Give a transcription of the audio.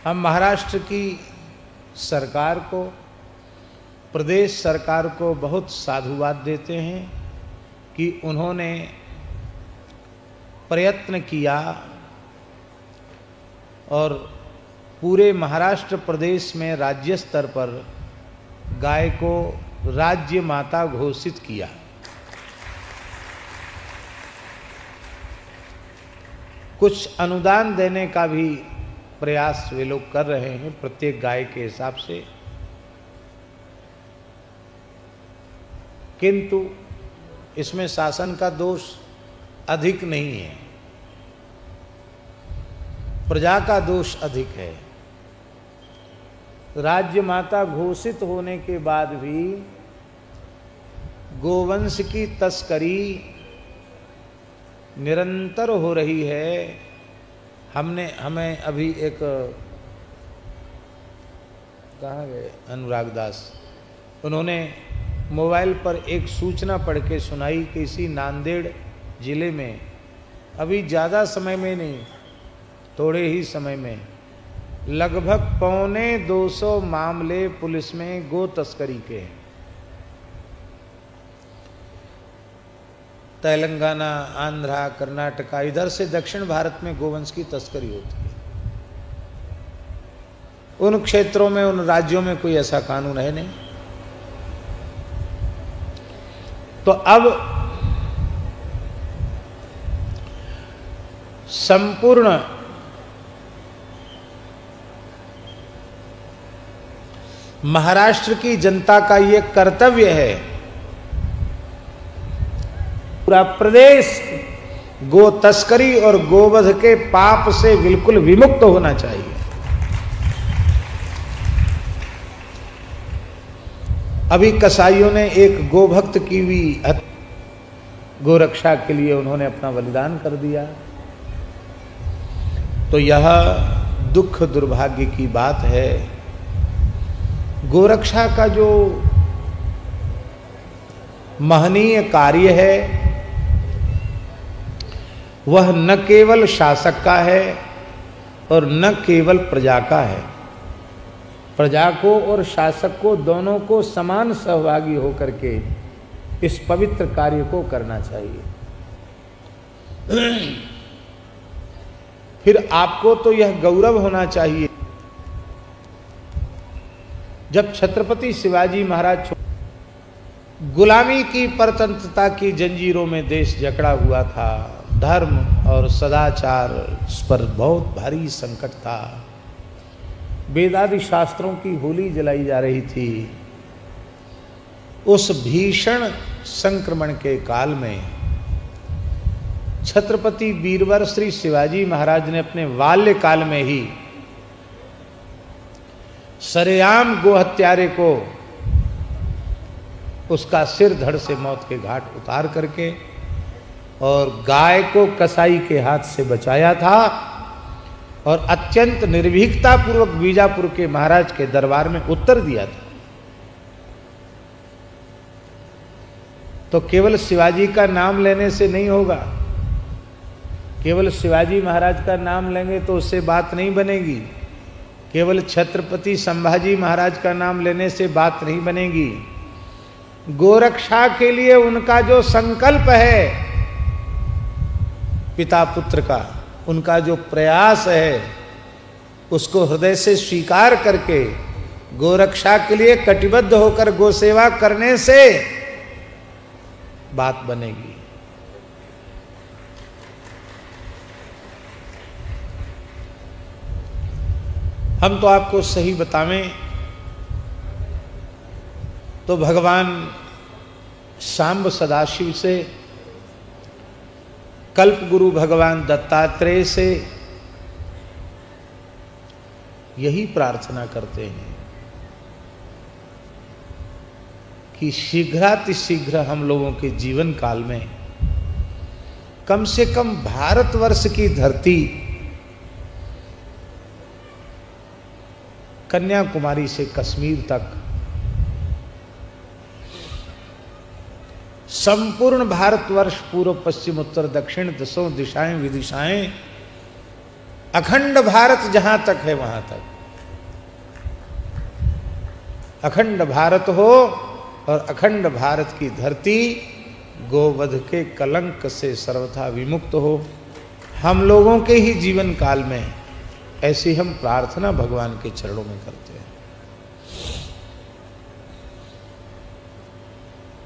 हम महाराष्ट्र की सरकार को, प्रदेश सरकार को बहुत साधुवाद देते हैं कि उन्होंने प्रयत्न किया और पूरे महाराष्ट्र प्रदेश में राज्य स्तर पर गाय को राज्य माता घोषित किया। कुछ अनुदान देने का भी प्रयास वे लोग कर रहे हैं प्रत्येक गाय के हिसाब से, किंतु इसमें शासन का दोष अधिक नहीं है, प्रजा का दोष अधिक है। राज्य माता घोषित होने के बाद भी गोवंश की तस्करी निरंतर हो रही है। हमें अभी एक, कहाँ गए अनुराग दास, उन्होंने मोबाइल पर एक सूचना पढ़ के सुनाई कि इसी नांदेड़ जिले में अभी ज़्यादा समय में नहीं, थोड़े ही समय में लगभग 250 मामले पुलिस में गो तस्करी के हैं। तेलंगाना, आंध्रा, कर्नाटका, इधर से दक्षिण भारत में गोवंश की तस्करी होती है। उन क्षेत्रों में, उन राज्यों में कोई ऐसा कानून है नहीं। तो अब संपूर्ण महाराष्ट्र की जनता का ये कर्तव्य है, पूरा प्रदेश गो तस्करी और गोवध के पाप से बिल्कुल विमुक्त होना चाहिए। अभी कसाईयों ने एक गोभक्त की भी गोरक्षा के लिए उन्होंने अपना बलिदान कर दिया। तो यह दुख दुर्भाग्य की बात है। गोरक्षा का जो महनीय कार्य है वह न केवल शासक का है और न केवल प्रजा का है। प्रजा को और शासक को दोनों को समान सहभागी होकर के इस पवित्र कार्य को करना चाहिए। फिर आपको तो यह गौरव होना चाहिए, जब छत्रपति शिवाजी महाराज गुलामी की परतंत्रता की जंजीरों में देश जकड़ा हुआ था, धर्म और सदाचार इस पर बहुत भारी संकट था, वेदादि शास्त्रों की होली जलाई जा रही थी। उस भीषण संक्रमण के काल में छत्रपति वीरवर श्री शिवाजी महाराज ने अपने बाल्यकाल में ही सरेआम गोहत्यारे को उसका सिर धड़ से मौत के घाट उतार करके और गाय को कसाई के हाथ से बचाया था और अत्यंत निर्भीकता पूर्वक बीजापुर के महाराज के दरबार में उत्तर दिया था। तो केवल शिवाजी का नाम लेने से नहीं होगा, केवल शिवाजी महाराज का नाम लेंगे तो उससे बात नहीं बनेगी, केवल छत्रपति संभाजी महाराज का नाम लेने से बात नहीं बनेगी। गोरक्षा के लिए उनका जो संकल्प है पिता पुत्र का, उनका जो प्रयास है, उसको हृदय से स्वीकार करके गोरक्षा के लिए कटिबद्ध होकर गोसेवा करने से बात बनेगी। हम तो आपको सही बतावें तो भगवान सांब सदाशिव से, कल्प गुरु भगवान दत्तात्रेय से यही प्रार्थना करते हैं कि शीघ्रातिशीघ्र हम लोगों के जीवन काल में कम से कम भारतवर्ष की धरती कन्याकुमारी से कश्मीर तक, संपूर्ण भारतवर्ष पूर्व पश्चिम उत्तर दक्षिण 10 दिशाएं विदिशाएं अखंड भारत जहां तक है वहां तक अखंड भारत हो और अखंड भारत की धरती गोवध के कलंक से सर्वथा विमुक्त हो। हम लोगों के ही जीवन काल में ऐसी हम प्रार्थना भगवान के चरणों में करते हैं।